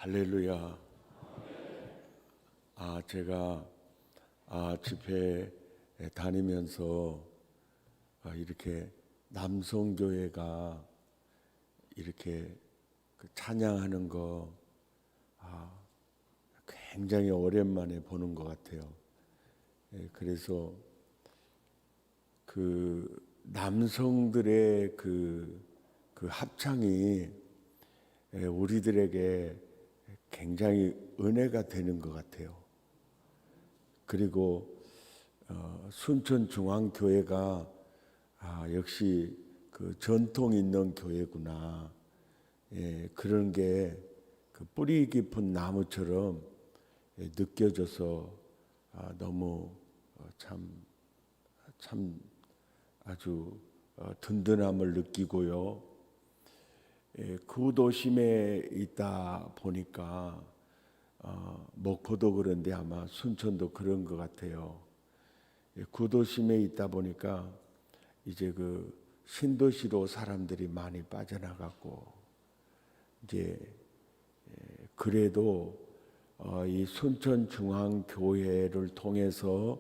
할렐루야. 제가 집회에 다니면서 이렇게 남성교회가 이렇게 찬양하는 거 굉장히 오랜만에 보는 것 같아요. 그래서 그 남성들의 그 합창이 우리들에게 굉장히 은혜가 되는 것 같아요. 그리고 순천중앙교회가 역시 그 전통 있는 교회구나. 그런 게 그 뿌리 깊은 나무처럼 느껴져서 너무 참 아주 든든함을 느끼고요. 구도심에 있다 보니까 목포도 그런데 아마 순천도 그런 것 같아요. 구도심에 있다 보니까 이제 그 신도시로 사람들이 많이 빠져나갔고, 이제 그래도 이 순천중앙교회를 통해서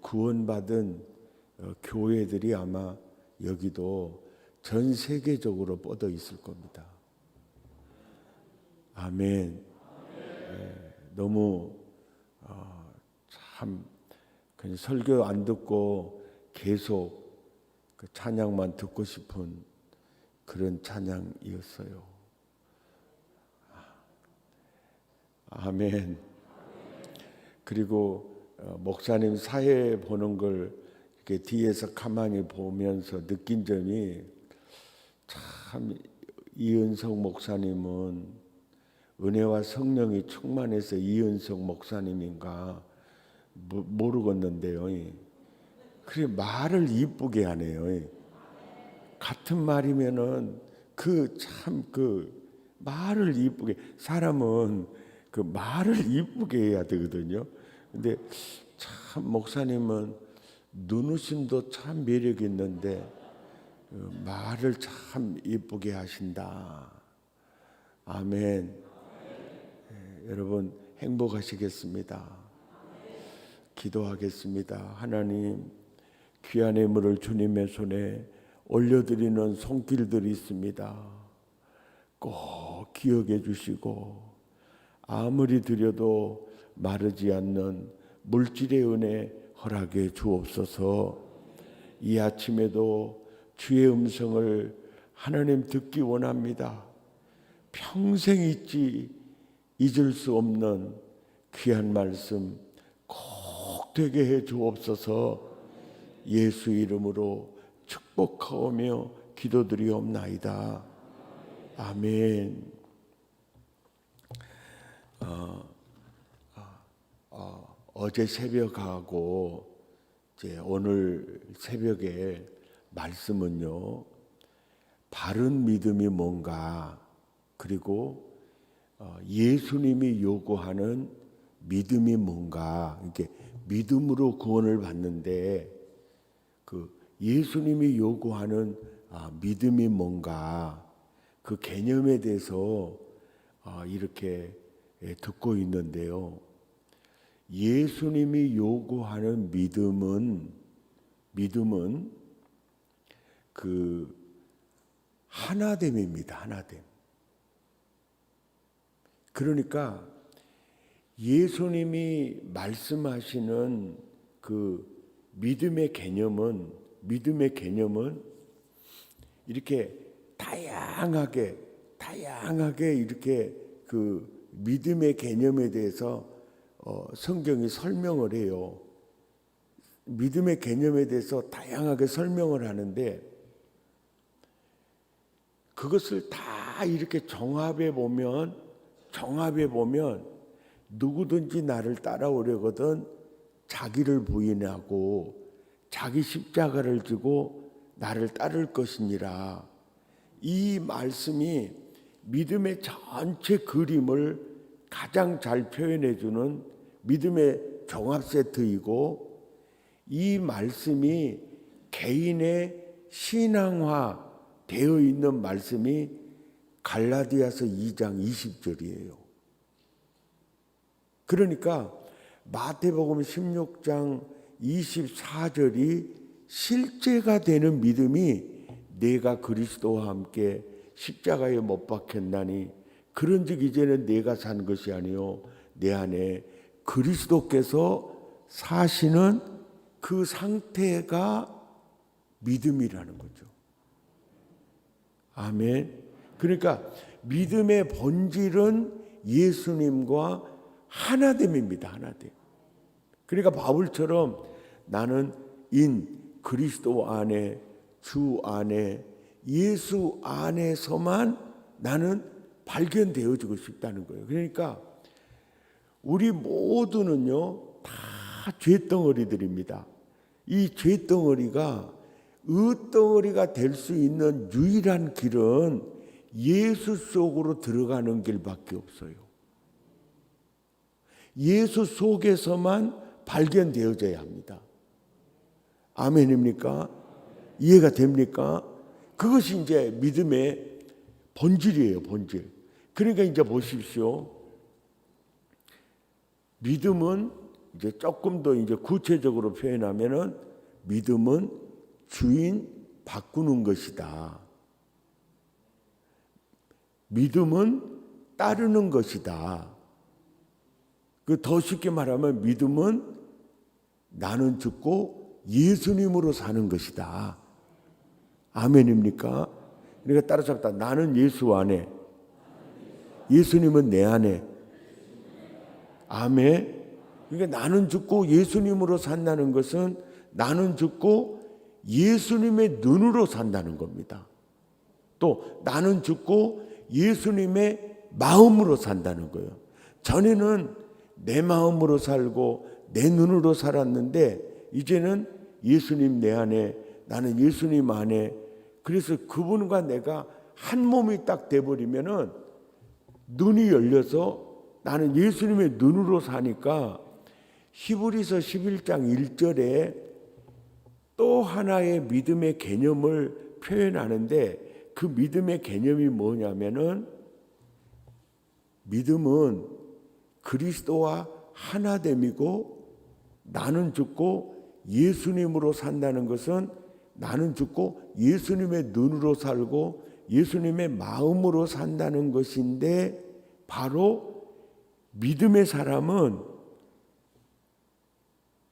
구원받은 교회들이 아마 여기도 전 세계적으로 뻗어 있을 겁니다. 아멘. 너무 참 그냥 설교 안 듣고 계속 그 찬양만 듣고 싶은 그런 찬양이었어요. 아멘. 그리고 목사님 사회 보는 걸 이렇게 뒤에서 가만히 보면서 느낀 점이, 참 이은석 목사님은 은혜와 성령이 충만해서 이은석 목사님인가 모르겠는데요. 그래 말을 이쁘게 하네요. 같은 말이면은 그 말을 이쁘게, 사람은 그 말을 이쁘게 해야 되거든요. 근데 참 목사님은 눈웃음도 참 매력 있는데 말을 참 이쁘게 하신다. 아멘. 여러분 행복하시겠습니다. 기도하겠습니다. 하나님, 귀한 예물을 주님의 손에 올려드리는 손길들이 있습니다. 꼭 기억해 주시고, 아무리 드려도 마르지 않는 물질의 은혜 허락해 주옵소서. 이 아침에도 주의 음성을 하나님 듣기 원합니다. 평생 잊을 수 없는 귀한 말씀 꼭 되게 해 주옵소서. 예수 이름으로 축복하오며 기도드리옵나이다. 아멘. 어제 새벽하고 이제 오늘 새벽에 말씀은요, 바른 믿음이 뭔가, 그리고 예수님이 요구하는 믿음이 뭔가, 이렇게 믿음으로 구원을 받는데 그 예수님이 요구하는 믿음이 뭔가, 그 개념에 대해서 이렇게 듣고 있는데요. 예수님이 요구하는 믿음은 그 하나됨입니다. 하나됨. 그러니까 예수님이 말씀하시는 그 믿음의 개념은 이렇게 다양하게 이렇게 그 믿음의 개념에 대해서 성경이 설명을 해요. 믿음의 개념에 대해서 다양하게 설명을 하는데, 그것을 다 이렇게 종합해 보면 누구든지 나를 따라오려거든 자기를 부인하고 자기 십자가를 지고 나를 따를 것이니라. 이 말씀이 믿음의 전체 그림을 가장 잘 표현해 주는 믿음의 종합 세트이고, 이 말씀이 개인의 신앙화 되어 있는 말씀이 갈라디아서 2장 20절이에요. 그러니까 마태복음 16장 24절이 실제가 되는 믿음이 내가 그리스도와 함께 십자가에 못 박혔나니 그런즉 이제는 내가 산 것이 아니요 내 안에 그리스도께서 사시는 그 상태가 믿음이라는 거죠. 아멘. 그러니까 믿음의 본질은 예수님과 하나됨입니다. 하나됨. 그러니까 바울처럼 나는 인 그리스도 안에 주 안에 예수 안에서만 나는 발견되어지고 싶다는 거예요. 그러니까 우리 모두는요 다 죄덩어리들입니다. 이 죄덩어리가 의덩어리가 될 수 있는 유일한 길은 예수 속으로 들어가는 길밖에 없어요. 예수 속에서만 발견되어져야 합니다. 아멘입니까? 이해가 됩니까? 그것이 이제 믿음의 본질이에요, 본질. 그러니까 이제 보십시오. 믿음은 이제 조금 더 이제 구체적으로 표현하면은 믿음은 주인 바꾸는 것이다. 믿음은 따르는 것이다. 그 더 쉽게 말하면 믿음은 나는 죽고 예수님으로 사는 것이다. 아멘입니까? 그러니까 따라잡다. 나는 예수 안에, 예수님은 내 안에. 아멘. 그러니까 나는 죽고 예수님으로 산다는 것은 나는 죽고 예수님의 눈으로 산다는 겁니다. 또 나는 죽고 예수님의 마음으로 산다는 거예요. 전에는 내 마음으로 살고 내 눈으로 살았는데 이제는 예수님 내 안에, 나는 예수님 안에. 그래서 그분과 내가 한 몸이 딱 돼버리면은 눈이 열려서 나는 예수님의 눈으로 사니까 히브리서 11장 1절에 또 하나의 믿음의 개념을 표현하는데 그 믿음의 개념이 뭐냐면은 믿음은 그리스도와 하나됨이고 나는 죽고 예수님으로 산다는 것은 나는 죽고 예수님의 눈으로 살고 예수님의 마음으로 산다는 것인데 바로 믿음의 사람은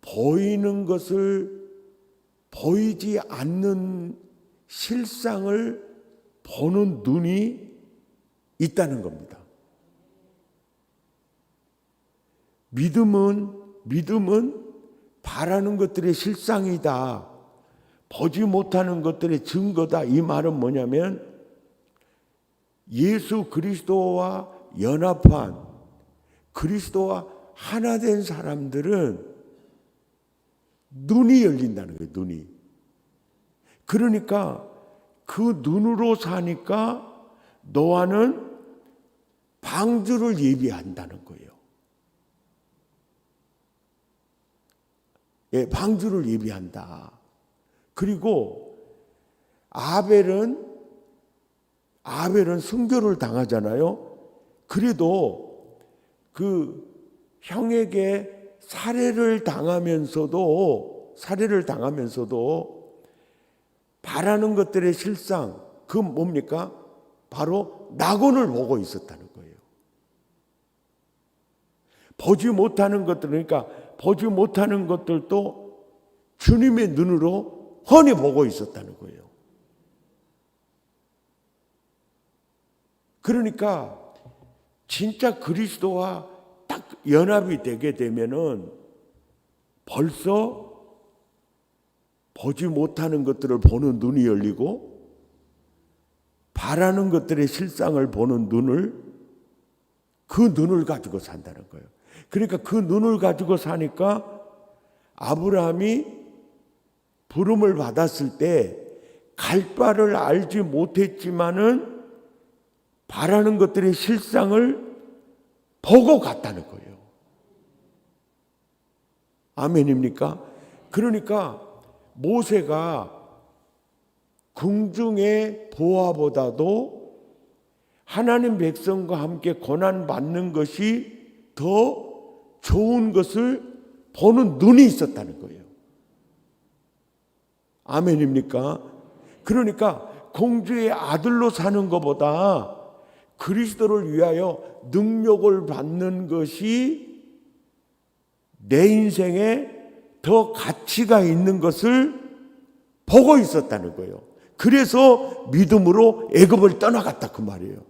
보이는 것을 보이지 않는 실상을 보는 눈이 있다는 겁니다. 믿음은 바라는 것들의 실상이다. 보지 못하는 것들의 증거다. 이 말은 뭐냐면 예수 그리스도와 연합한 그리스도와 하나 된 사람들은 눈이 열린다는 거예요. 눈이. 그러니까 그 눈으로 사니까 노아는 방주를 예비한다는 거예요. 예, 방주를 예비한다. 그리고 아벨은 순교를 당하잖아요. 그래도 그 형에게 살해를 당하면서도 바라는 것들의 실상, 그 뭡니까? 바로 낙원을 보고 있었다는 거예요. 보지 못하는 것들, 그러니까 보지 못하는 것들도 주님의 눈으로 훤히 보고 있었다는 거예요. 그러니까 진짜 그리스도와 딱 연합이 되게 되면은 벌써 보지 못하는 것들을 보는 눈이 열리고 바라는 것들의 실상을 보는 그 눈을 가지고 산다는 거예요. 그러니까 그 눈을 가지고 사니까 아브라함이 부름을 받았을 때 갈 바를 알지 못했지만은 바라는 것들의 실상을 보고 갔다는 거예요. 아멘입니까? 그러니까 모세가 궁중의 보화보다도 하나님 백성과 함께 고난 받는 것이 더 좋은 것을 보는 눈이 있었다는 거예요. 아멘입니까? 그러니까 공주의 아들로 사는 것보다 그리스도를 위하여 능력을 받는 것이 내 인생에 더 가치가 있는 것을 보고 있었다는 거예요. 그래서 믿음으로 애굽을 떠나갔다 그 말이에요.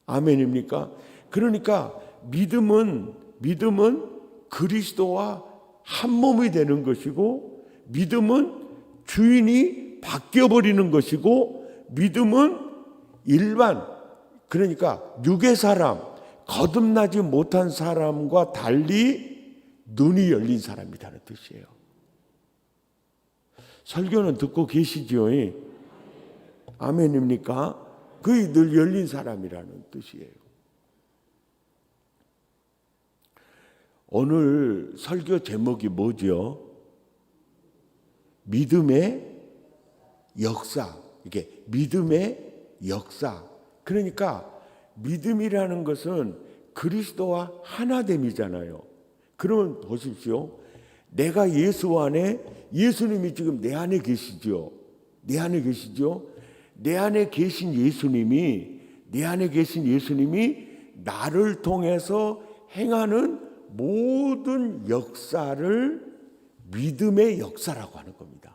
아멘입니까? 그러니까 믿음은 그리스도와 한 몸이 되는 것이고, 믿음은 주인이 바뀌어버리는 것이고, 믿음은 일반, 그러니까 육의 사람, 거듭나지 못한 사람과 달리 눈이 열린 사람이라는 뜻이에요. 설교는 듣고 계시지요? 아멘입니까? 그의 늘 열린 사람이라는 뜻이에요. 오늘 설교 제목이 뭐죠? 믿음의 역사. 이게 믿음의 역사. 그러니까 믿음이라는 것은 그리스도와 하나됨이잖아요. 그러면 보십시오. 내가 예수 안에, 예수님이 지금 내 안에 계시죠. 내 안에 계시죠. 내 안에 계신 예수님이 나를 통해서 행하는 모든 역사를 믿음의 역사라고 하는 겁니다.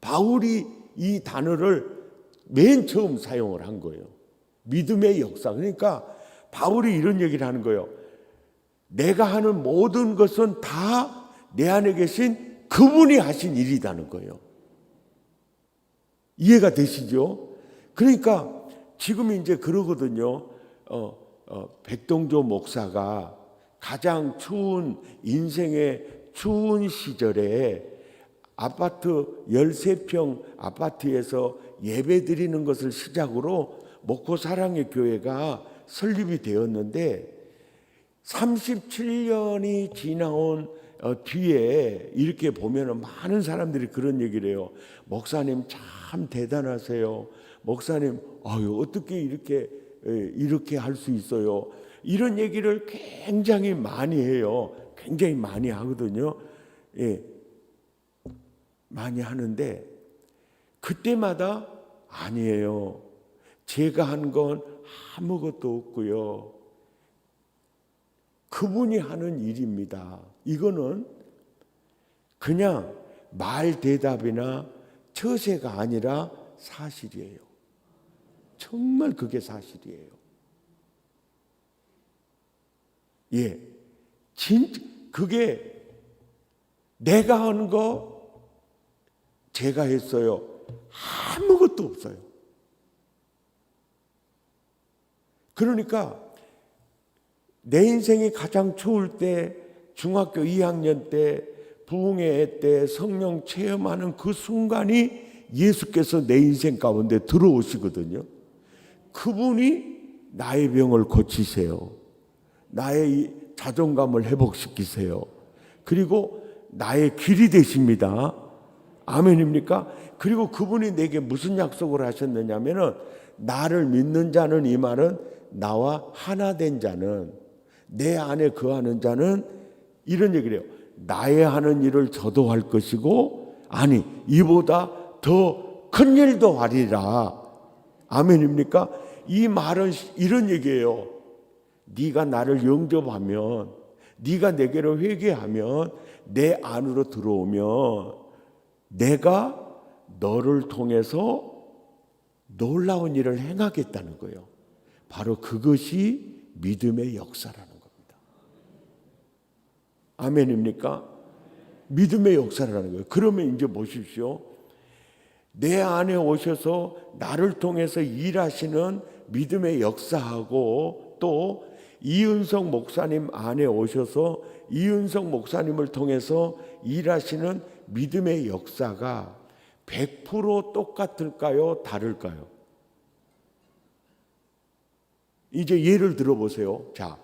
바울이 이 단어를 맨 처음 사용을 한 거예요. 믿음의 역사. 그러니까 바울이 이런 얘기를 하는 거예요. 내가 하는 모든 것은 다 내 안에 계신 그분이 하신 일이라는 거예요. 이해가 되시죠? 그러니까 지금 이제 그러거든요. 백동조 목사가 가장 추운, 인생의 추운 시절에 아파트 13평 아파트에서 예배 드리는 것을 시작으로 목포 사랑의 교회가 설립이 되었는데, 37년이 지나온 뒤에 이렇게 보면 많은 사람들이 그런 얘기를 해요. 목사님 참 대단하세요. 목사님 어떻게 이렇게 할 수 있어요. 이런 얘기를 굉장히 많이 해요. 굉장히 많이 하거든요. 많이 하는데 그때마다 아니에요. 제가 한 건 아무것도 없고요. 그분이 하는 일입니다. 이거는 그냥 말 대답이나 처세가 아니라 사실이에요. 정말 그게 사실이에요. 진짜 그게 내가 한 거 제가 했어요. 아무것도 없어요. 그러니까 내 인생이 가장 추울 때, 중학교 2학년 때, 부흥회 때 성령 체험하는 그 순간이 예수께서 내 인생 가운데 들어오시거든요. 그분이 나의 병을 고치세요. 나의 자존감을 회복시키세요. 그리고 나의 길이 되십니다. 아멘입니까? 그리고 그분이 내게 무슨 약속을 하셨느냐면은, 나를 믿는 자는, 이 말은 나와 하나 된 자는, 내 안에 거하는 자는, 이런 얘기를 해요. 나의 하는 일을 저도 할 것이고, 아니 이보다 더 큰 일도 하리라. 아멘입니까? 이 말은 이런 얘기예요. 네가 나를 영접하면, 네가 내게로 회개하면, 내 안으로 들어오면 내가 너를 통해서 놀라운 일을 행하겠다는 거예요. 바로 그것이 믿음의 역사라는 겁니다. 아멘입니까? 믿음의 역사라는 거예요. 그러면 이제 보십시오. 내 안에 오셔서 나를 통해서 일하시는 믿음의 역사하고, 또 이은석 목사님 안에 오셔서 이은석 목사님을 통해서 일하시는 믿음의 역사가 100% 똑같을까요? 다를까요? 이제 예를 들어보세요. 자,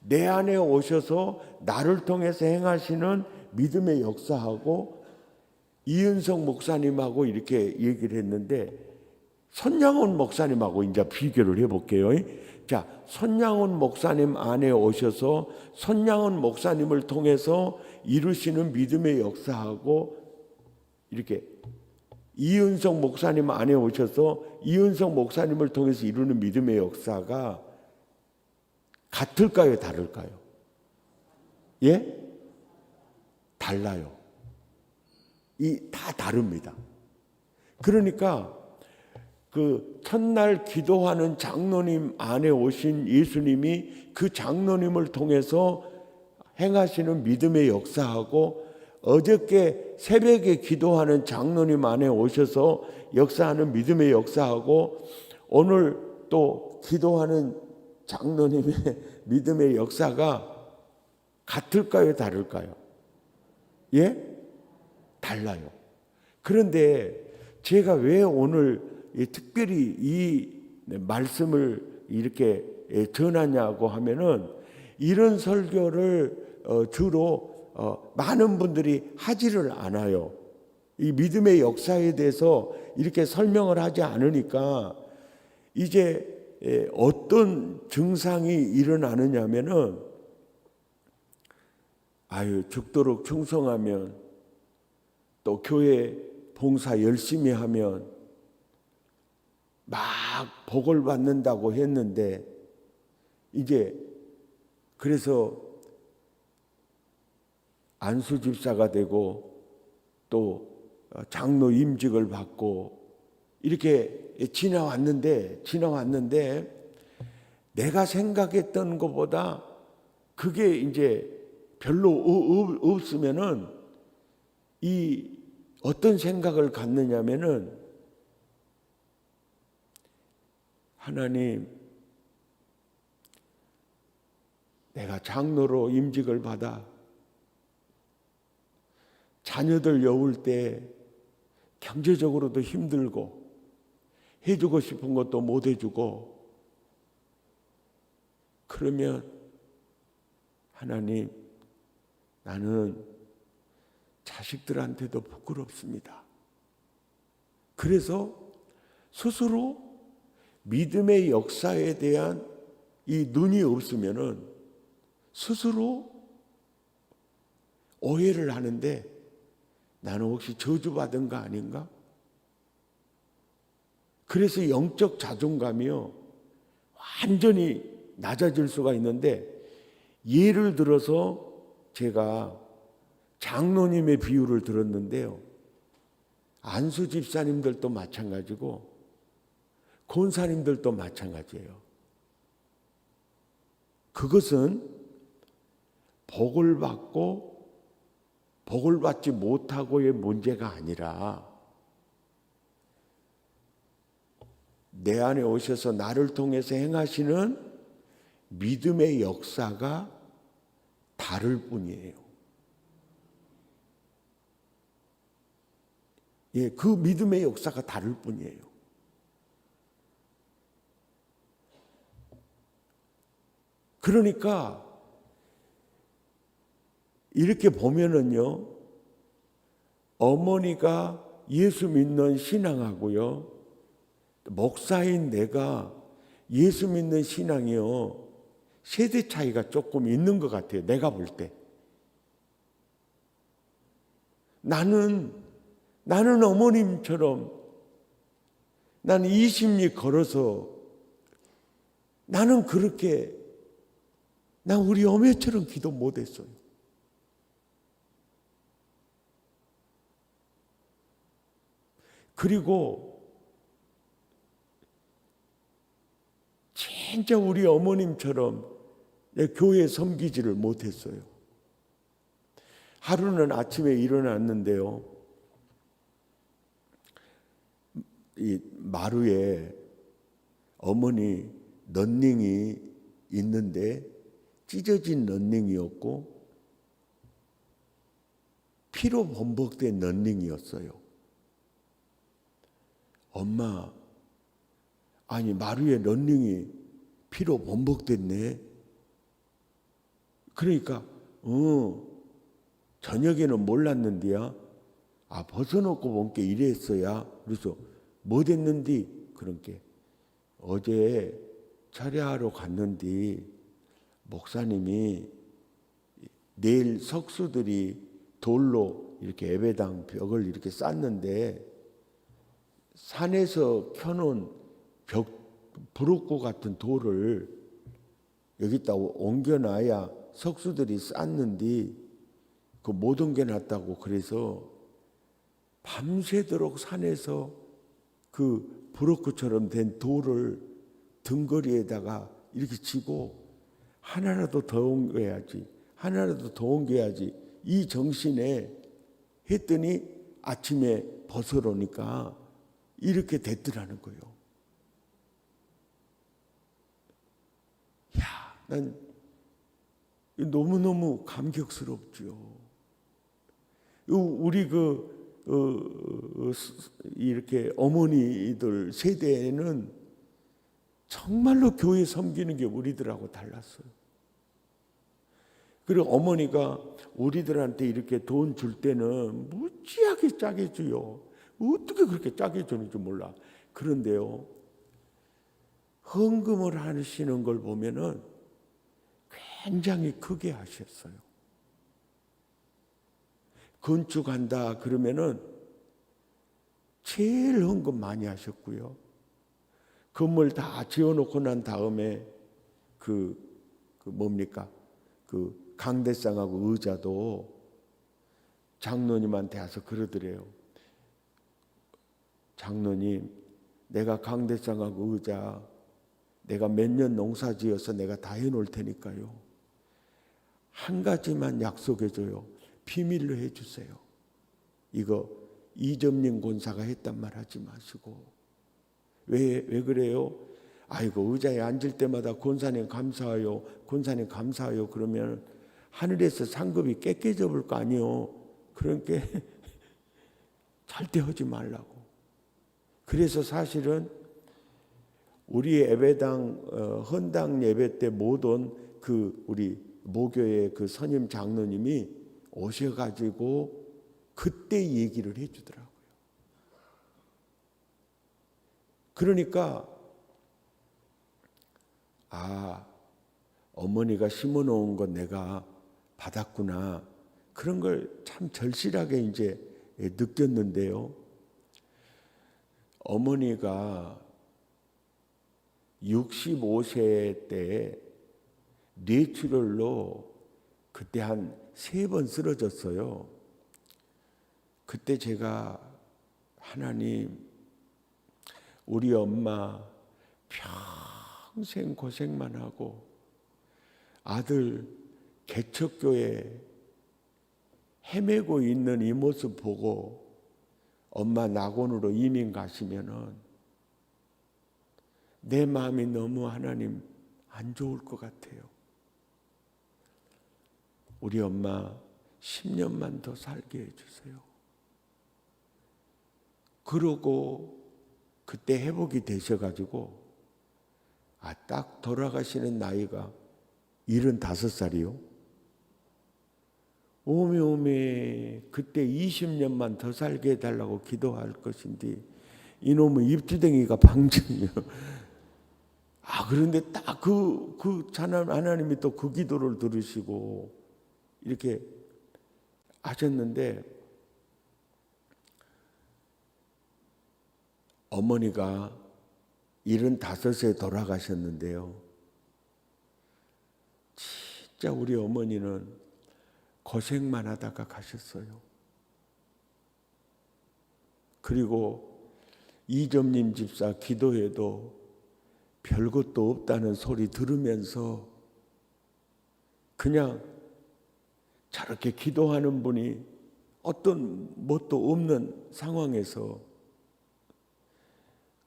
내 안에 오셔서 나를 통해서 행하시는 믿음의 역사하고 이은석 목사님하고 이렇게 얘기를 했는데, 손양훈 목사님하고 이제 비교를 해볼게요. 자, 손양훈 목사님 안에 오셔서 손양훈 목사님을 통해서 이루시는 믿음의 역사하고 이렇게 이은성 목사님 안에 오셔서 이은성 목사님을 통해서 이루는 믿음의 역사가 같을까요? 다를까요? 예? 달라요. 다 다릅니다. 그러니까 그 첫날 기도하는 장로님 안에 오신 예수님이 그 장로님을 통해서 행하시는 믿음의 역사하고 어저께 새벽에 기도하는 장로님 안에 오셔서 역사하는 믿음의 역사하고 오늘 또 기도하는 장로님의 믿음의 역사가 같을까요? 다를까요? 예? 달라요. 그런데 제가 왜 오늘 특별히 이 말씀을 이렇게 전하냐고 하면은 이런 설교를 주로 많은 분들이 하지를 않아요. 이 믿음의 역사에 대해서 이렇게 설명을 하지 않으니까 이제 어떤 증상이 일어나느냐면은 죽도록 충성하면 또 교회 봉사 열심히 하면 막 복을 받는다고 했는데 이제 그래서 안수 집사가 되고 또 장로 임직을 받고 이렇게 지나왔는데 내가 생각했던 것보다 그게 이제 별로 없으면은 이 어떤 생각을 갖느냐면은 하나님, 내가 장로로 임직을 받아 자녀들 여울 때 경제적으로도 힘들고 해주고 싶은 것도 못 해주고 그러면 하나님, 나는 자식들한테도 부끄럽습니다. 그래서 스스로 믿음의 역사에 대한 이 눈이 없으면은 스스로 오해를 하는데 나는 혹시 저주받은 거 아닌가? 그래서 영적 자존감이요 완전히 낮아질 수가 있는데 예를 들어서 제가 장로님의 비유를 들었는데요. 안수 집사님들도 마찬가지고 권사님들도 마찬가지예요. 그것은 복을 받고 복을 받지 못하고의 문제가 아니라 내 안에 오셔서 나를 통해서 행하시는 믿음의 역사가 다를 뿐이에요. 그 믿음의 역사가 다를 뿐이에요. 그러니까 이렇게 보면은요, 어머니가 예수 믿는 신앙하고요, 목사인 내가 예수 믿는 신앙이요, 세대 차이가 조금 있는 것 같아요. 내가 볼 때. 나는 어머님처럼 나는 20리 걸어서 나는 그렇게 난 우리 어머니처럼 기도 못했어요. 그리고 진짜 우리 어머님처럼 내 교회 섬기지를 못했어요. 하루는 아침에 일어났는데요, 이 마루에 어머니 런닝이 있는데 찢어진 런닝이었고 피로 범벅된 런닝이었어요. 엄마, 아니 마루에 런닝이 피로 범벅됐네. 그러니까 저녁에는 몰랐는데야. 벗어놓고 본 게 이랬어야. 그래서 뭐 됐는디? 그런 게 어제 철야하러 갔는데 목사님이 내일 석수들이 돌로 이렇게 예배당 벽을 이렇게 쌓는데 산에서 켜놓은 부록고 같은 돌을 여기다 옮겨놔야 석수들이 쌓는데 그 못 옮겨놨다고 그래서 밤새도록 산에서 그 부록고처럼 된 돌을 등거리에다가 이렇게 치고 하나라도 더 옮겨야지, 하나라도 더 옮겨야지 이 정신에 했더니 아침에 벗어놓으니까 이렇게 됐더라는 거예요. 야, 난 너무너무 감격스럽죠. 우리 이렇게 어머니들 세대에는 정말로 교회 섬기는 게 우리들하고 달랐어요. 그리고 어머니가 우리들한테 이렇게 돈 줄 때는 무지하게 짜게 줘요. 어떻게 그렇게 짜게 주는지 몰라. 그런데요, 헌금을 하시는 걸 보면은 굉장히 크게 하셨어요. 건축한다 그러면은 제일 헌금 많이 하셨고요. 건물 다 지어놓고 난 다음에 그 강대상하고 의자도 장로님한테 와서 그러더래요. 장로님, 내가 강대상하고 의자 내가 몇 년 농사 지어서 내가 다 해놓을 테니까요. 한 가지만 약속해줘요. 비밀로 해주세요. 이거 이점림 권사가 했단 말 하지 마시고. 왜 그래요? 아이고, 의자에 앉을 때마다 권사님 감사해요, 권사님 감사해요 그러면 하늘에서 상급이 깨끗해 볼 거 아니요. 그러니까 절대 하지 말라고. 그래서 사실은 우리 예배당 헌당 예배 때 못 온 그 우리 모교의 그 선임 장로님이 오셔가지고 그때 얘기를 해주더라고요. 그러니까 어머니가 심어놓은 건 내가 받았구나. 그런 걸 참 절실하게 이제 느꼈는데요. 어머니가 65세 때 뇌출혈로 그때 한 3번 쓰러졌어요. 그때 제가 하나님, 우리 엄마 평생 고생만 하고 아들 개척교회 헤매고 있는 이 모습 보고 엄마 낙원으로 이민 가시면은 내 마음이 너무 하나님 안 좋을 것 같아요. 우리 엄마 10년만 더 살게 해주세요. 그러고 그때 회복이 되셔가지고 딱 돌아가시는 나이가 75살이요. 오메 그때 20년만 더 살게 해달라고 기도할 것인데 이놈의 입주댕이가 방증이요. 그런데 딱 하나님이 또 그 기도를 들으시고 이렇게 하셨는데 어머니가 75세 돌아가셨는데요. 진짜 우리 어머니는 고생만 하다가 가셨어요. 그리고 이점림 집사 기도해도 별것도 없다는 소리 들으면서 그냥 저렇게 기도하는 분이 어떤 뭣도 없는 상황에서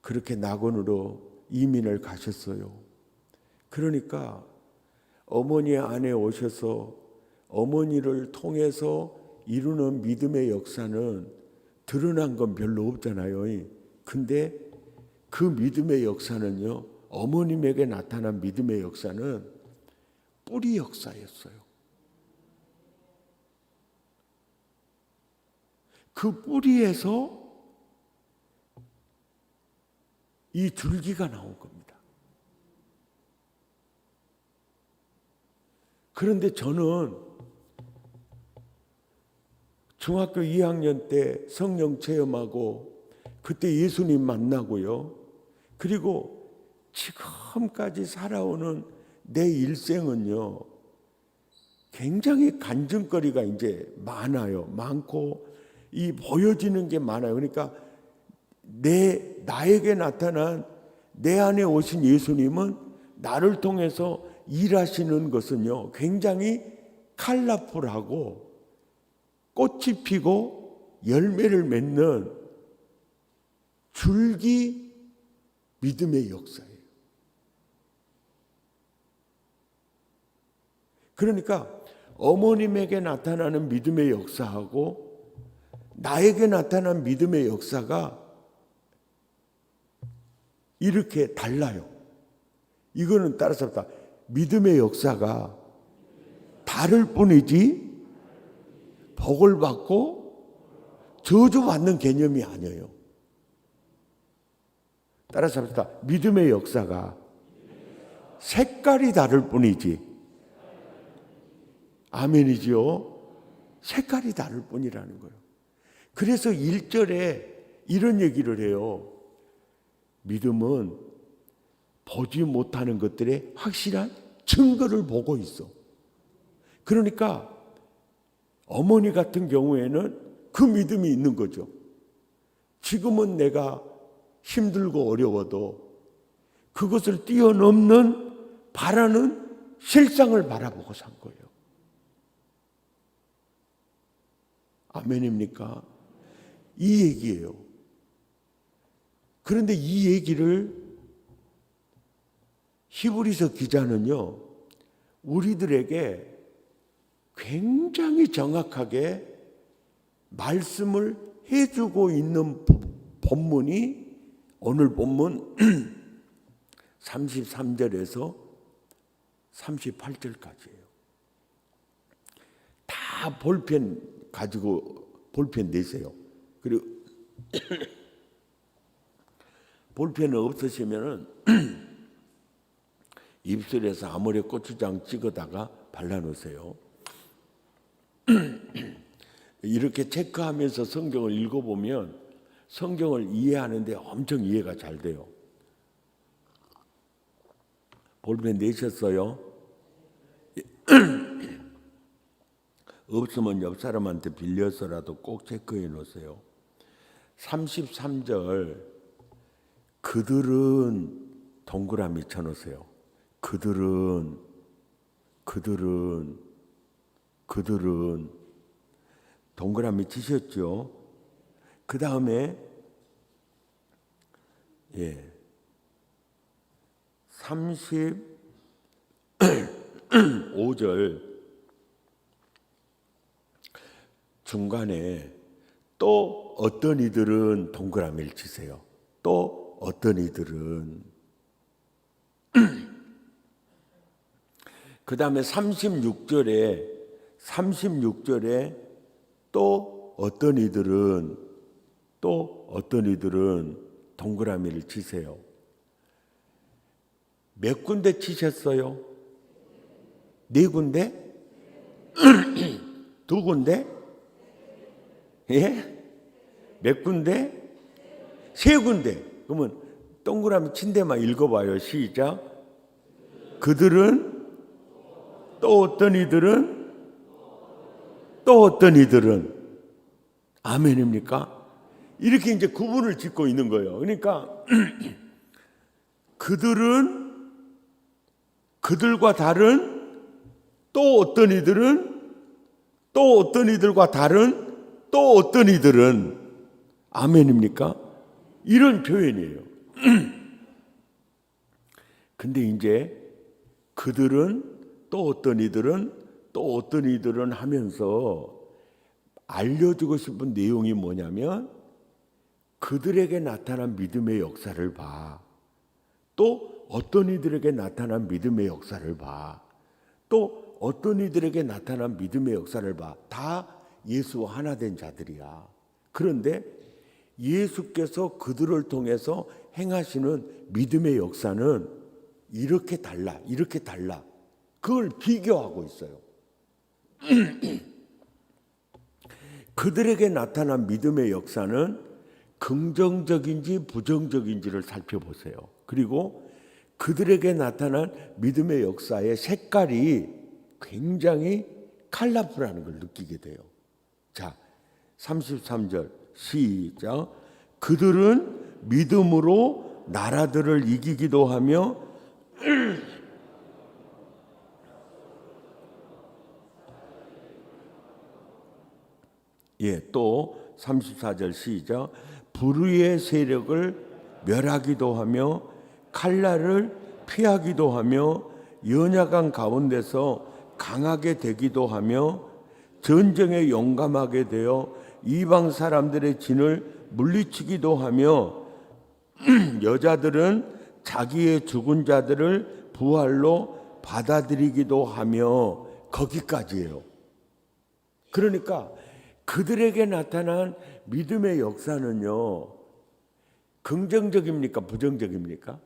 그렇게 낙원으로 이민을 가셨어요. 그러니까 어머니 안에 오셔서 어머니를 통해서 이루는 믿음의 역사는 드러난 건 별로 없잖아요. 근데 그 믿음의 역사는요, 어머님에게 나타난 믿음의 역사는 뿌리 역사였어요. 그 뿌리에서 이 줄기가 나온 겁니다. 그런데 저는 중학교 2학년 때 성령 체험하고 그때 예수님 만나고요. 그리고 지금까지 살아오는 내 일생은요, 굉장히 간증거리가 이제 많고 이 보여지는 게 많아요. 그러니까 나에게 나타난 내 안에 오신 예수님은 나를 통해서 일하시는 것은요, 굉장히 컬러풀하고 꽃이 피고 열매를 맺는 줄기 믿음의 역사예요. 그러니까 어머님에게 나타나는 믿음의 역사하고 나에게 나타난 믿음의 역사가 이렇게 달라요. 이거는 따라서 믿음의 역사가 다를 뿐이지 복을 받고 저주받는 개념이 아니에요. 따라서 믿음의 역사가 색깔이 다를 뿐이지, 아멘이지요. 색깔이 다를 뿐이라는 거예요. 그래서 1절에 이런 얘기를 해요. 믿음은 보지 못하는 것들의 확실한 증거를 보고 있어. 그러니까 어머니 같은 경우에는 그 믿음이 있는 거죠. 지금은 내가 힘들고 어려워도 그것을 뛰어넘는 바라는 실상을 바라보고 산 거예요. 아멘입니까? 이 얘기예요. 그런데 이 얘기를 히브리서 기자는요, 우리들에게 굉장히 정확하게 말씀을 해주고 있는 본문이 오늘 본문 33절에서 38절까지예요. 다 볼펜 가지고 볼펜 내세요. 그리고 볼펜은 없으시면은 입술에서 아모레 고추장 찍어다가 발라놓으세요. 이렇게 체크하면서 성경을 읽어보면 성경을 이해하는데 엄청 이해가 잘 돼요. 볼펜 내셨어요? 없으면 옆 사람한테 빌려서라도 꼭 체크해 놓으세요. 33절, 그들은 동그라미 쳐놓으세요. 그들은 동그라미 치셨죠? 그 다음에 35절 중간에 또 어떤 이들은 동그라미를 치세요. 또 어떤 이들은 그 다음에 36절에 또 어떤 이들은 동그라미를 치세요. 몇 군데 치셨어요? 4군데? 2군데? 예? 몇 군데? 3군데. 그러면 동그라미 친 데만 읽어봐요. 시작. 그들은 또 어떤 이들은 아멘입니까? 이렇게 이제 구분을 짓고 있는 거예요. 그러니까 그들은 그들과 다른 또 어떤 이들은 또 어떤 이들과 다른 또 어떤 이들은 아멘입니까? 이런 표현이에요. 근데 이제 그들은 또 어떤 이들은 하면서 알려주고 싶은 내용이 뭐냐면 그들에게 나타난 믿음의 역사를 봐. 또 어떤 이들에게 나타난 믿음의 역사를 봐. 또 어떤 이들에게 나타난 믿음의 역사를 봐. 다 예수와 하나 된 자들이야. 그런데 예수께서 그들을 통해서 행하시는 믿음의 역사는 이렇게 달라, 이렇게 달라. 그걸 비교하고 있어요. 그들에게 나타난 믿음의 역사는 긍정적인지 부정적인지를 살펴보세요. 그리고 그들에게 나타난 믿음의 역사의 색깔이 굉장히 컬러풀하는 걸 느끼게 돼요. 자, 33절 시작. 그들은 믿음으로 나라들을 이기기도 하며 또 34절 시작. 불의의 세력을 멸하기도 하며 칼날을 피하기도 하며 연약한 가운데서 강하게 되기도 하며 전쟁에 용감하게 되어 이방 사람들의 진을 물리치기도 하며 여자들은 자기의 죽은 자들을 부활로 받아들이기도 하며 거기까지예요. 그러니까 그들에게 나타난 믿음의 역사는요, 긍정적입니까? 부정적입니까?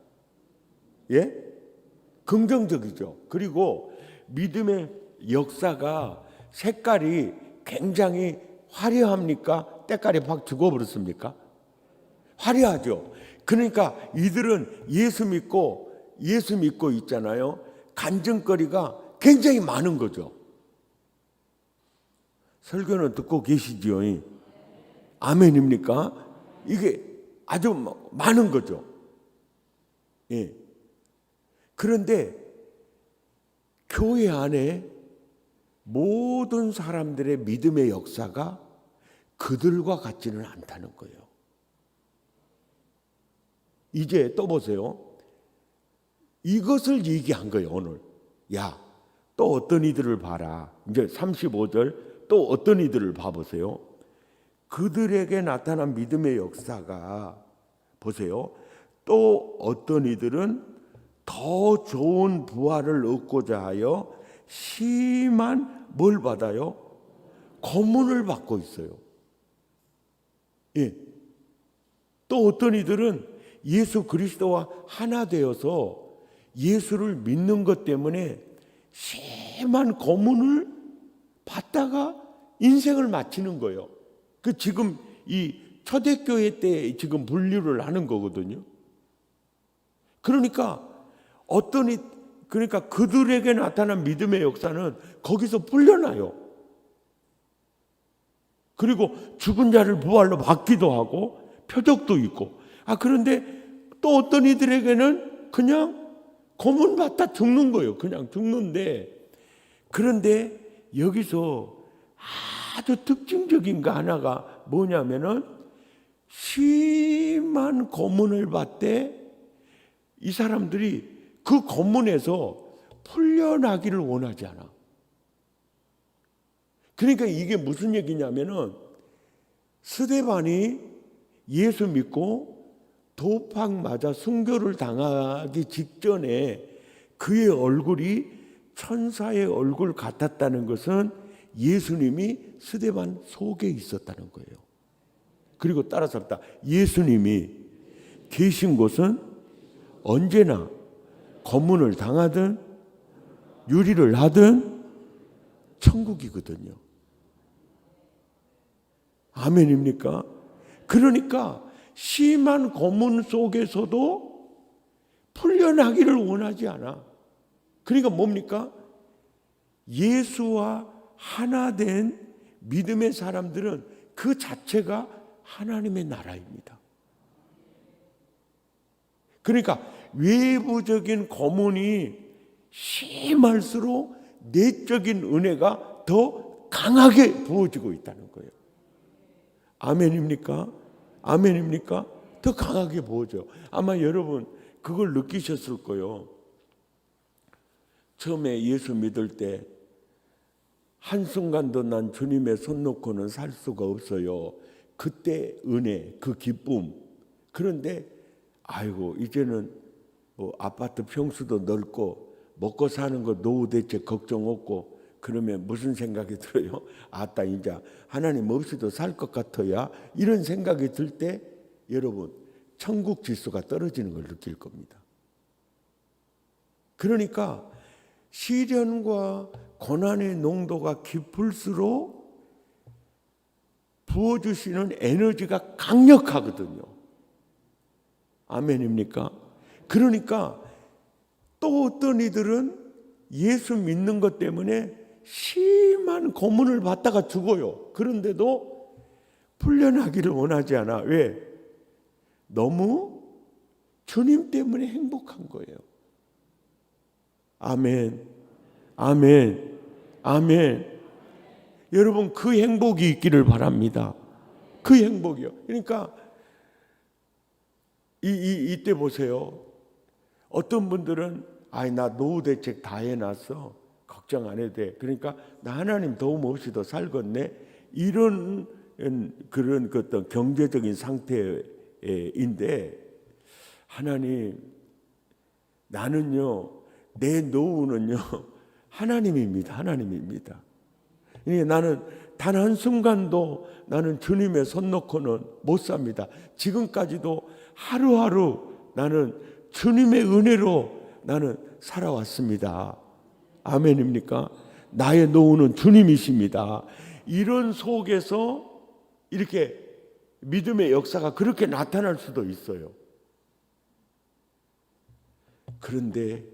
예? 긍정적이죠. 그리고 믿음의 역사가 색깔이 굉장히 화려합니까? 때깔이 확 죽어버렸습니까? 화려하죠. 그러니까 이들은 예수 믿고 있잖아요. 간증거리가 굉장히 많은 거죠. 설교는 듣고 계시지요? 아멘입니까? 이게 아주 많은 거죠. 예. 그런데 교회 안에 모든 사람들의 믿음의 역사가 그들과 같지는 않다는 거예요. 이제 또 보세요. 이것을 얘기한 거예요, 오늘. 야, 또 어떤 이들을 봐라. 이제 35절 또 어떤 이들을 봐보세요. 그들에게 나타난 믿음의 역사가 보세요. 또 어떤 이들은 더 좋은 부활을 얻고자 하여 심한 뭘 받아요? 고문을 받고 있어요. 예. 또 어떤 이들은 예수 그리스도와 하나 되어서 예수를 믿는 것 때문에 심한 고문을 받다가 인생을 마치는 거예요. 그 지금 이 초대교회 때 지금 분류를 하는 거거든요. 그러니까 그러니까 그들에게 나타난 믿음의 역사는 거기서 풀려나요. 그리고 죽은 자를 부활로 받기도 하고 표적도 있고. 그런데 또 어떤 이들에게는 그냥 고문받다 죽는 거예요. 그냥 죽는데, 그런데 여기서 아주 특징적인 거 하나가 뭐냐면은 심한 고문을 받되 이 사람들이 그 고문에서 풀려나기를 원하지 않아. 그러니까 이게 무슨 얘기냐면은 스데반이 예수 믿고 도팍 맞아 순교를 당하기 직전에 그의 얼굴이 천사의 얼굴 같았다는 것은 예수님이 스데반 속에 있었다는 거예요. 그리고 따라서 예수님이 계신 곳은 언제나 고문을 당하든 유리를 하든 천국이거든요. 아멘입니까? 그러니까 심한 고문 속에서도 풀려나기를 원하지 않아. 그러니까 뭡니까? 예수와 하나 된 믿음의 사람들은 그 자체가 하나님의 나라입니다. 그러니까 외부적인 고문이 심할수록 내적인 은혜가 더 강하게 부어지고 있다는 거예요. 아멘입니까? 아멘입니까? 더 강하게 부어져. 아마 여러분 그걸 느끼셨을 거예요. 처음에 예수 믿을 때 한순간도 난 주님의 손 놓고는 살 수가 없어요. 그때 은혜, 그 기쁨. 그런데 아이고 이제는 아파트 평수도 넓고 먹고 사는 거 노후 대책 걱정 없고 그러면 무슨 생각이 들어요? 아따 이제 하나님 없이도 살 것 같아야 이런 생각이 들 때 여러분 천국 지수가 떨어지는 걸 느낄 겁니다. 그러니까 시련과 고난의 농도가 깊을수록 부어주시는 에너지가 강력하거든요. 아멘입니까? 그러니까 또 어떤 이들은 예수 믿는 것 때문에 심한 고문을 받다가 죽어요. 그런데도 풀려나기를 원하지 않아. 왜? 너무 주님 때문에 행복한 거예요. 아멘, 아멘, 아멘. 여러분, 그 행복이 있기를 바랍니다. 그 행복이요. 그러니까 이때 보세요. 어떤 분들은 나 노후 대책 다 해놨어. 걱정 안 해도 돼. 그러니까 나 하나님 도움 없이도 살겠네. 이런 그런 어떤 경제적인 상태인데, 하나님, 나는요, 내 노후는요 하나님입니다. 하나님입니다. 나는 단 한순간도 나는 주님의 손 놓고는 못 삽니다. 지금까지도 하루하루 나는 주님의 은혜로 나는 살아왔습니다. 아멘입니까? 나의 노후는 주님이십니다. 이런 속에서 이렇게 믿음의 역사가 그렇게 나타날 수도 있어요. 그런데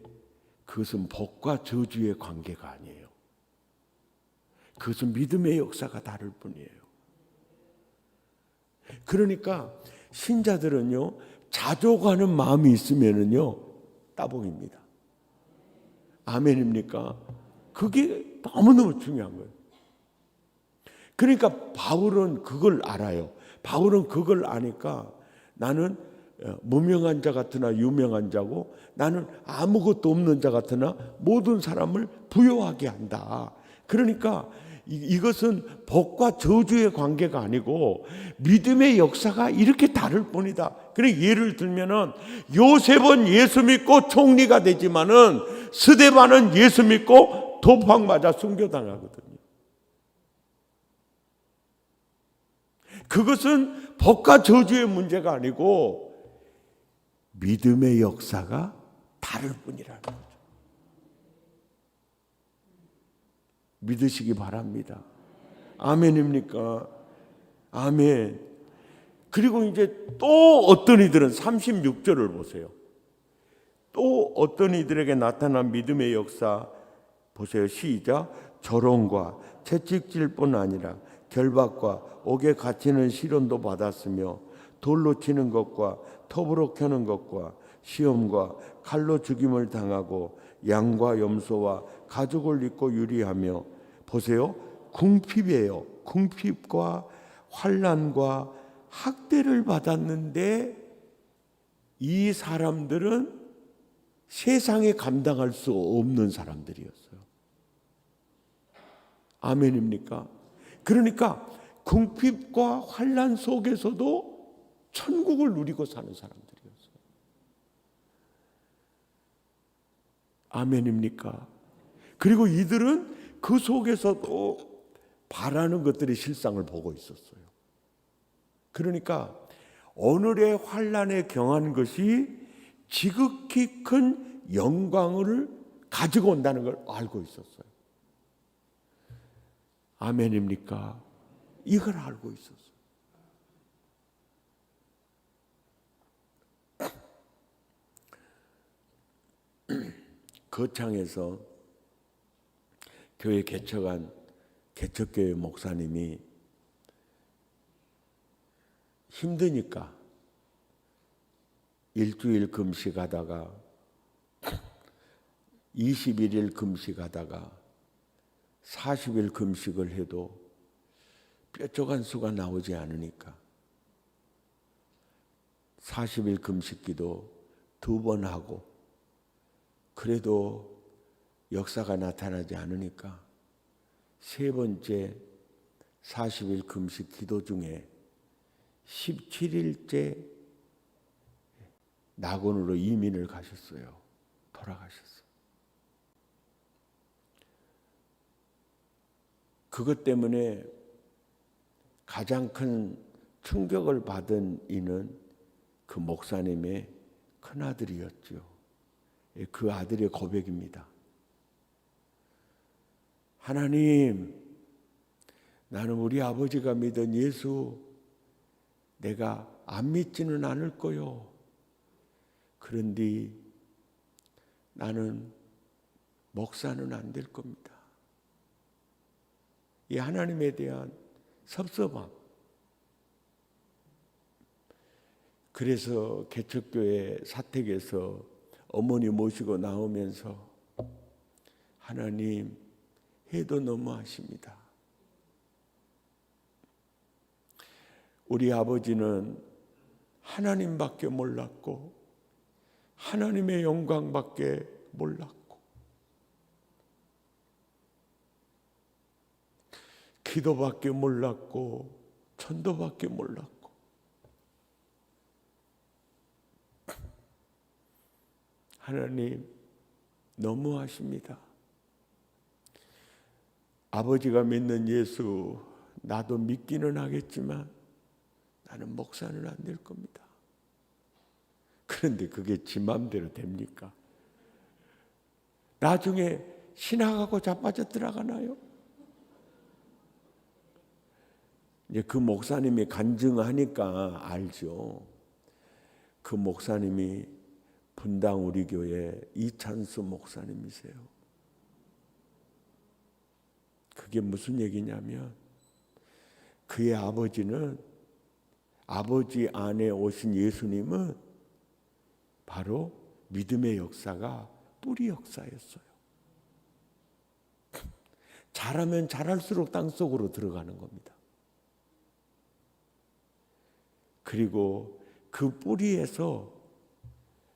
그것은 복과 저주의 관계가 아니에요. 그것은 믿음의 역사가 다를 뿐이에요. 그러니까 신자들은요, 자족하는 마음이 있으면은요, 따봉입니다. 아멘입니까? 그게 너무너무 중요한 거예요. 그러니까 바울은 그걸 알아요. 바울은 그걸 아니까 나는 무명한 자 같으나 유명한 자고 나는 아무것도 없는 자 같으나 모든 사람을 부요하게 한다. 그러니까 이것은 복과 저주의 관계가 아니고 믿음의 역사가 이렇게 다를 뿐이다. 그래, 예를 들면은 요셉은 예수 믿고 총리가 되지만은 스데반은 예수 믿고 도박 맞아 순교당하거든요. 그것은 복과 저주의 문제가 아니고 믿음의 역사가 다를 뿐이라는 거죠. 믿으시기 바랍니다. 아멘입니까? 아멘. 그리고 이제 또 어떤 이들은 36절을 보세요. 또 어떤 이들에게 나타난 믿음의 역사 보세요. 시작. 조롱과 채찍질 뿐 아니라 결박과 옥에 갇히는 시련도 받았으며 돌로 치는 것과 톱으로 켜는 것과 시험과 칼로 죽임을 당하고 양과 염소와 가죽을 입고 유리하며 보세요. 궁핍이에요. 궁핍과 환난과 학대를 받았는데 이 사람들은 세상에 감당할 수 없는 사람들이었어요. 아멘입니까? 그러니까 궁핍과 환난 속에서도 천국을 누리고 사는 사람들이었어요. 아멘입니까? 그리고 이들은 그 속에서도 바라는 것들이 실상을 보고 있었어요. 그러니까 오늘의 환난에 경한 것이 지극히 큰 영광을 가지고 온다는 걸 알고 있었어요. 아멘입니까? 이걸 알고 있었어요. 거창에서 교회 개척한 개척교회 목사님이 힘드니까 일주일 금식하다가 21일 금식하다가 40일 금식을 해도 뾰족한 수가 나오지 않으니까 40일 금식기도 2번 하고 그래도 역사가 나타나지 않으니까 3번째 40일 금식 기도 중에 17일째 낙원으로 이민을 가셨어요. 돌아가셨어요. 그것 때문에 가장 큰 충격을 받은 이는 그 목사님의 큰아들이었죠. 그 아들의 고백입니다. 하나님, 나는 우리 아버지가 믿은 예수 내가 안 믿지는 않을 거요. 그런데 나는 목사는 안 될 겁니다. 이 하나님에 대한 섭섭함. 그래서 개척교회 사택에서 어머니 모시고 나오면서 하나님, 해도 너무하십니다. 우리 아버지는 하나님밖에 몰랐고 하나님의 영광밖에 몰랐고 기도밖에 몰랐고 전도밖에 몰랐고 하나님 너무하십니다. 아버지가 믿는 예수 나도 믿기는 하겠지만 나는 목사는 안 될 겁니다. 그런데 그게 지 맘대로 됩니까? 나중에 신학하고 자빠져 들어가나요? 이제 그 목사님이 간증하니까 알죠. 그 목사님이 분당 우리 교회 이찬수 목사님이세요. 그게 무슨 얘기냐면 그의 아버지는 아버지 안에 오신 예수님은 바로 믿음의 역사가 뿌리 역사였어요. 잘하면 잘할수록 땅속으로 들어가는 겁니다. 그리고 그 뿌리에서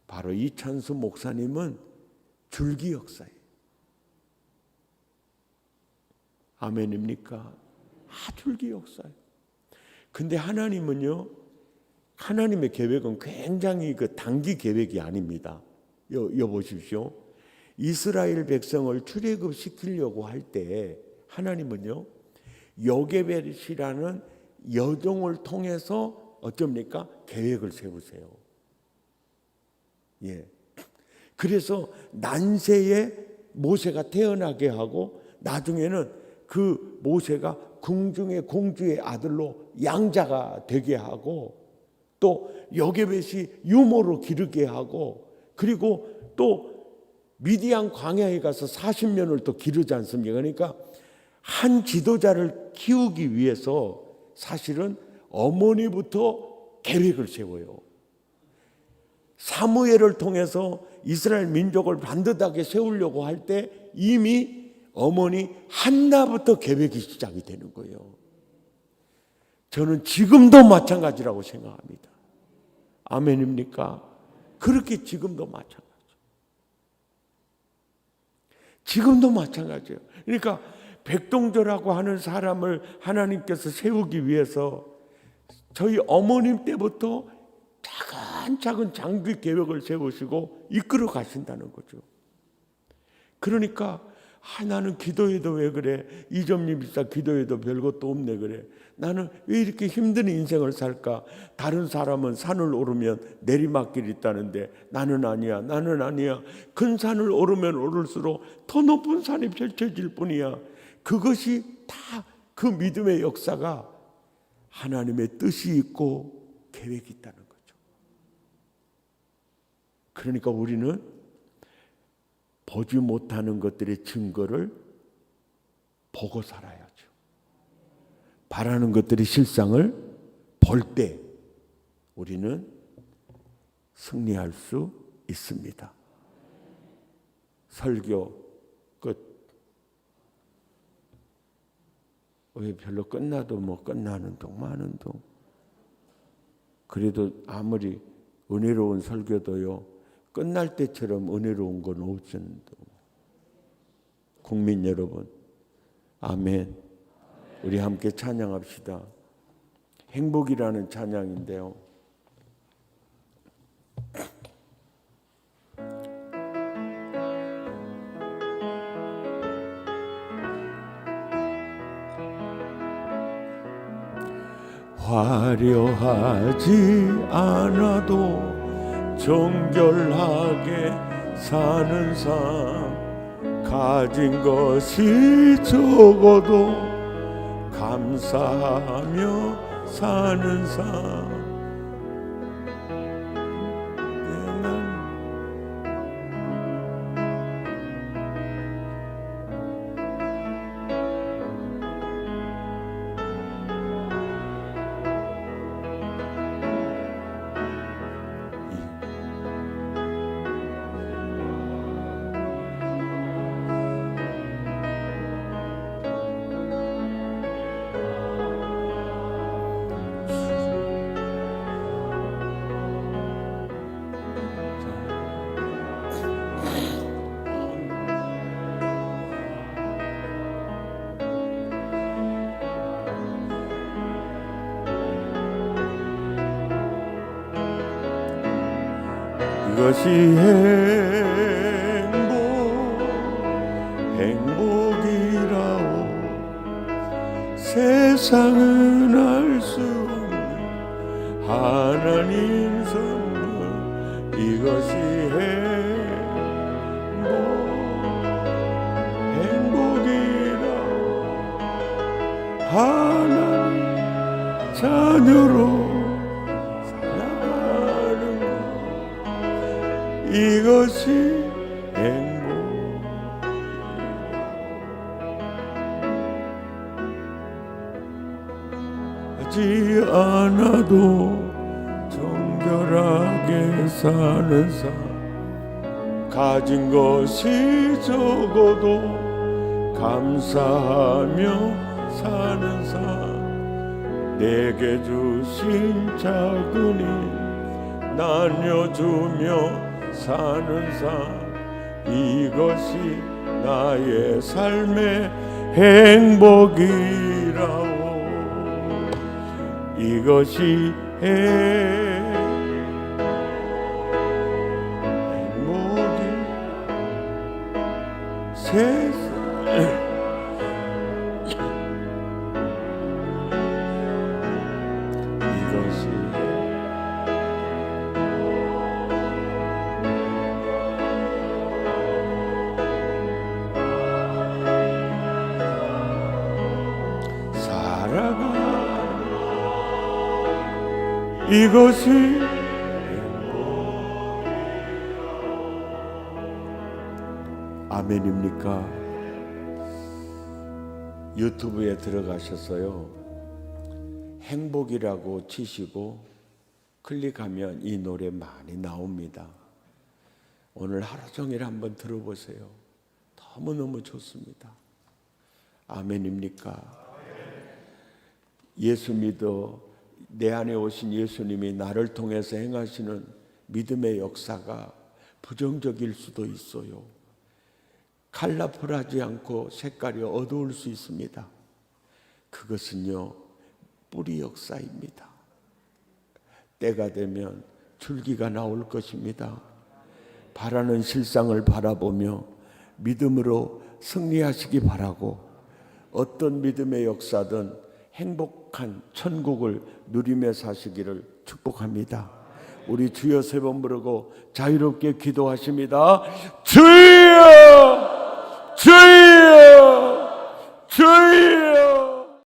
바로 이찬수 목사님은 줄기 역사예요. 아멘입니까? 줄기 역사예요. 근데 하나님은요, 하나님의 계획은 굉장히 그 단기 계획이 아닙니다. 여보십시오. 이스라엘 백성을 출애굽 시키려고 할 때 하나님은요, 여게벳이라는 여종을 통해서 어쩝니까? 계획을 세우세요. 예. 그래서 난세에 모세가 태어나게 하고 나중에는 그 모세가 궁중의 공주의 아들로 양자가 되게 하고 또 여게벳이 유모로 기르게 하고 그리고 또 미디안 광야에 가서 40년을 또 기르지 않습니까? 그러니까 한 지도자를 키우기 위해서 사실은 어머니부터 계획을 세워요. 사무엘을 통해서 이스라엘 민족을 반듯하게 세우려고 할 때 이미 어머니 한나부터 계획이 시작이 되는 거예요. 저는 지금도 마찬가지라고 생각합니다. 아멘입니까? 그렇게 지금도 마찬가지. 지금도 마찬가지예요. 그러니까 백동절하고 하는 사람을 하나님께서 세우기 위해서 저희 어머님 때부터 차근차근 장기 계획을 세우시고 이끌어 가신다는 거죠. 그러니까 나는 기도해도 왜 그래? 이점님 집사 기도해도 별것도 없네 그래. 나는 왜 이렇게 힘든 인생을 살까? 다른 사람은 산을 오르면 내리막길이 있다는데 나는 아니야. 나는 아니야. 큰 산을 오르면 오를수록 더 높은 산이 펼쳐질 뿐이야. 그것이 다 그 믿음의 역사가 하나님의 뜻이 있고 계획이 있다는 거죠. 그러니까 우리는 보지 못하는 것들의 증거를 보고 살아야죠. 바라는 것들의 실상을 볼 때 우리는 승리할 수 있습니다. 설교 끝. 왜 별로 끝나도 뭐 끝나는 동 마는 동. 그래도 아무리 은혜로운 설교도요. 끝날 때처럼 은혜로운 건 없습니다. 국민 여러분, 아멘. 우리 함께 찬양합시다. 행복이라는 찬양인데요. 화려하지 않아도 정결하게 사는 삶, 가진 것이 적어도 감사하며 사는 삶. 이것이 행복이라오. 세상은 알 수 없는 하나님 선물. 이것이 행복이라오. 하나님 자녀로 이것이 행복하지 않아도 정결하게 사는 삶, 가진 것이 적어도 감사하며 사는 삶, 내게 주신 작은 힘 나눠주며 사는 삶, 이것이 나의 삶의 행복이라오. 이것이 행복이 세상 이것이 이것이 아멘입니까? 유튜브에 들어가셔서요, 행복이라고 치시고 클릭하면 이 노래 많이 나옵니다. 오늘 하루 종일 한번 들어보세요. 너무너무 좋습니다. 아멘입니까? 예수 믿어 내 안에 오신 예수님이 나를 통해서 행하시는 믿음의 역사가 부정적일 수도 있어요. 컬러풀하지 않고 색깔이 어두울 수 있습니다. 그것은요, 뿌리 역사입니다. 때가 되면 줄기가 나올 것입니다. 바라는 실상을 바라보며 믿음으로 승리하시기 바라고, 어떤 믿음의 역사든 행복한 천국을 누리며 사시기를 축복합니다. 우리 주여 세 번 부르고 자유롭게 기도하십니다. 주여! 주여! 주여!